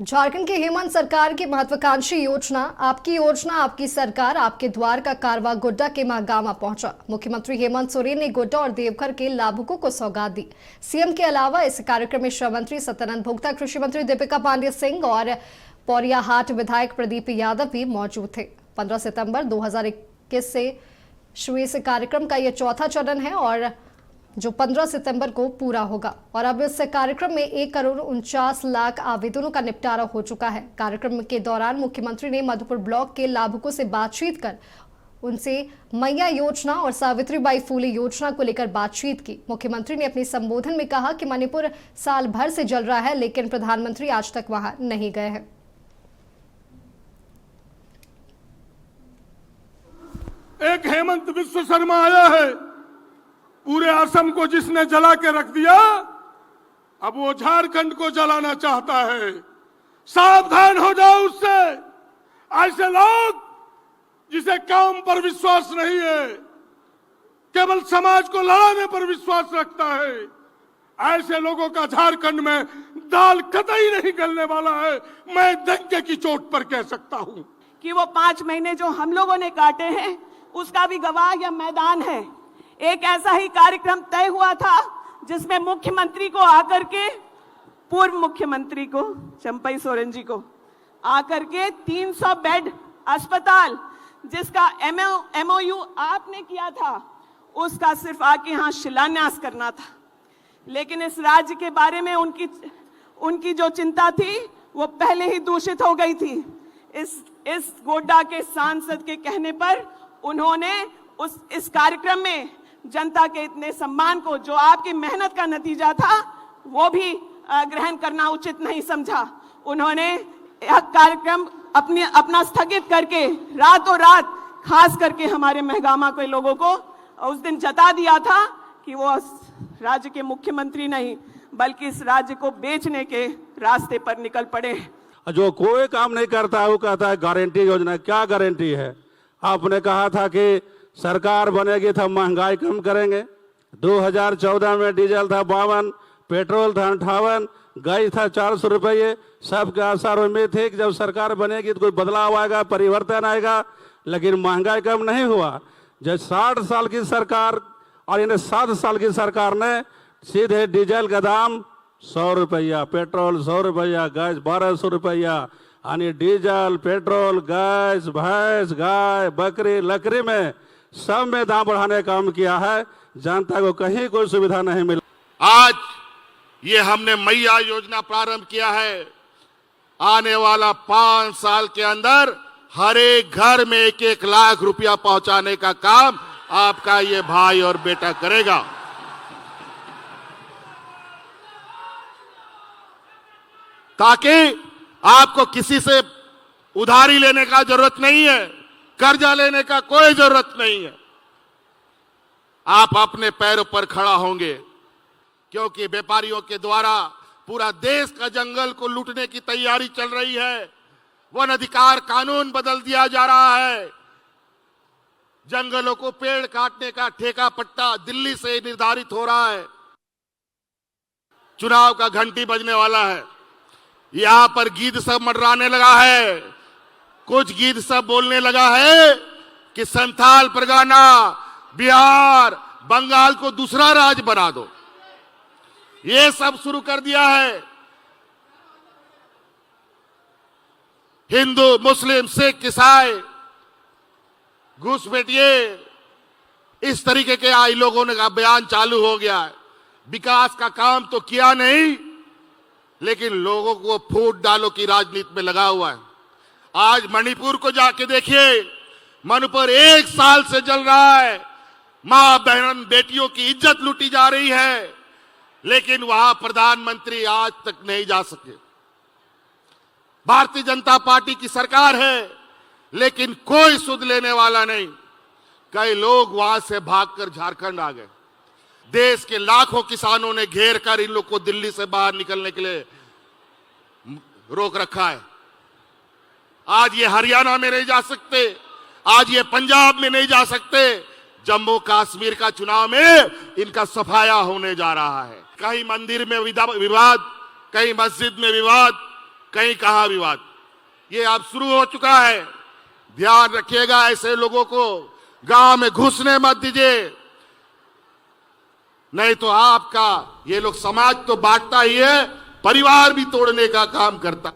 झारखंड की हेमंत सरकार की महत्वाकांक्षी योजना आपकी सरकार आपके द्वार का कारवा गोड्डा के महागामा पहुंचा। मुख्यमंत्री हेमंत सोरेन ने गोड्डा और देवघर के लाभुकों को सौगात दी। सीएम के अलावा इस कार्यक्रम में श्रम मंत्री सत्यानंद भोक्ता, कृषि मंत्री दीपिका पांडेय सिंह और पौरियाहाट विधायक प्रदीप यादव भी मौजूद थे। 15 सितंबर 2021 से शुरू इस कार्यक्रम का यह चौथा चरण है और जो 15 सितंबर को पूरा होगा और अब इस कार्यक्रम में 1,49,00,000 आवेदनों का निपटारा हो चुका है। कार्यक्रम के दौरान मुख्यमंत्री ने मधुपुर ब्लॉक के लाभुकों से बातचीत कर उनसे मैया योजना और सावित्रीबाई फूले योजना को लेकर बातचीत की। मुख्यमंत्री ने अपने संबोधन में कहा कि मणिपुर साल भर से जल रहा है, लेकिन प्रधानमंत्री आज तक वहां नहीं गए हैं। एक हेमंत विश्व शर्मा आया है, पूरे असम को जिसने जला के रख दिया, अब वो झारखंड को जलाना चाहता है। सावधान हो जाओ उससे। ऐसे लोग जिसे काम पर विश्वास नहीं है, केवल समाज को लड़ाने पर विश्वास रखता है, ऐसे लोगों का झारखंड में दाल कतई नहीं गलने वाला है। मैं डंके की चोट पर कह सकता हूं कि वो 5 महीने जो हम लोगों ने काटे हैं उसका भी गवाह यह मैदान है। एक ऐसा ही कार्यक्रम तय हुआ था जिसमें मुख्यमंत्री को आकर के, पूर्व मुख्यमंत्री को, चंपई सोरेन जी को आकर के 300 बेड अस्पताल जिसका एमओयू आपने किया था, उसका सिर्फ आके यहाँ शिलान्यास करना था। लेकिन इस राज्य के बारे में उनकी जो चिंता थी वो पहले ही दूषित हो गई थी। इस गोड्डा के सांसद के कहने पर उन्होंने इस कार्यक्रम में जनता के इतने सम्मान को, जो आपकी मेहनत का नतीजा था, वो भी ग्रहण करना उचित नहीं समझा। उन्होंने यह कार्यक्रम अपना स्थगित करके रातों रात खास करके हमारे महगामा के लोगों को उस दिन जता दिया था कि वो राज्य के मुख्यमंत्री नहीं बल्कि इस राज्य को बेचने के रास्ते पर निकल पड़े। जो कोई काम नहीं करता है वो कहता है गारंटी योजना। क्या गारंटी है? आपने कहा था कि सरकार बनेगी तो महंगाई कम करेंगे। 2014 में डीजल था 52, पेट्रोल था 58, गैस था 400 रुपये। सबके आशा और उम्मीद थी कि जब सरकार बनेगी तो कोई बदलाव आएगा, परिवर्तन आएगा, लेकिन महंगाई कम नहीं हुआ। जब 60 साल की सरकार और इन्हें 7 साल की सरकार ने सीधे डीजल का दाम 100 रुपया, पेट्रोल 100 रुपया, गैस 1200 रुपया, यानी डीजल, पेट्रोल, गैस, भैंस, गाय, बकरी, लकड़ी में सब में दाम बढ़ाने का काम किया है। जनता को कहीं कोई सुविधा नहीं मिला। आज ये हमने मैया योजना प्रारंभ किया है। आने वाला 5 साल के अंदर हर एक घर में 1-1 लाख रुपया पहुंचाने का काम आपका ये भाई और बेटा करेगा। ताकि आपको किसी से उधारी लेने का जरूरत नहीं है, कर्जा लेने का कोई जरूरत नहीं है। आप अपने पैरों पर खड़ा होंगे, क्योंकि व्यापारियों के द्वारा पूरा देश का जंगल को लूटने की तैयारी चल रही है। वन अधिकार कानून बदल दिया जा रहा है। जंगलों को पेड़ काटने का ठेका पट्टा दिल्ली से निर्धारित हो रहा है। चुनाव का घंटी बजने वाला है। यहां पर गीत सब मंडराने लगा है। कुछ गीत सब बोलने लगा है कि संथाल परगना, बिहार, बंगाल को दूसरा राज्य बना दो। ये सब शुरू कर दिया है। हिंदू, मुस्लिम, सिख, ईसाई, घुसपैठिए, इस तरीके के आई लोगों ने का बयान चालू हो गया है। विकास का काम तो किया नहीं, लेकिन लोगों को फूट डालो की राजनीति में लगा हुआ है। आज मणिपुर को जाके देखिए, मणिपुर 1 साल से जल रहा है। मां, बहन, बेटियों की इज्जत लूटी जा रही है, लेकिन वहां प्रधानमंत्री आज तक नहीं जा सके। भारतीय जनता पार्टी की सरकार है, लेकिन कोई सुध लेने वाला नहीं। कई लोग वहां से भागकर झारखंड आ गए। देश के लाखों किसानों ने घेर कर इन लोग को दिल्ली से बाहर निकलने के लिए रोक रखा है। आज ये हरियाणा में नहीं जा सकते, आज ये पंजाब में नहीं जा सकते। जम्मू कश्मीर का चुनाव में इनका सफाया होने जा रहा है। कहीं मंदिर में विवाद, कहीं मस्जिद में विवाद, कहीं कहा विवाद। ये अब शुरू हो चुका है। ध्यान रखिएगा, ऐसे लोगों को गांव में घुसने मत दीजिए, नहीं तो आपका ये लोग समाज तो बांटता ही है, परिवार भी तोड़ने का काम करता।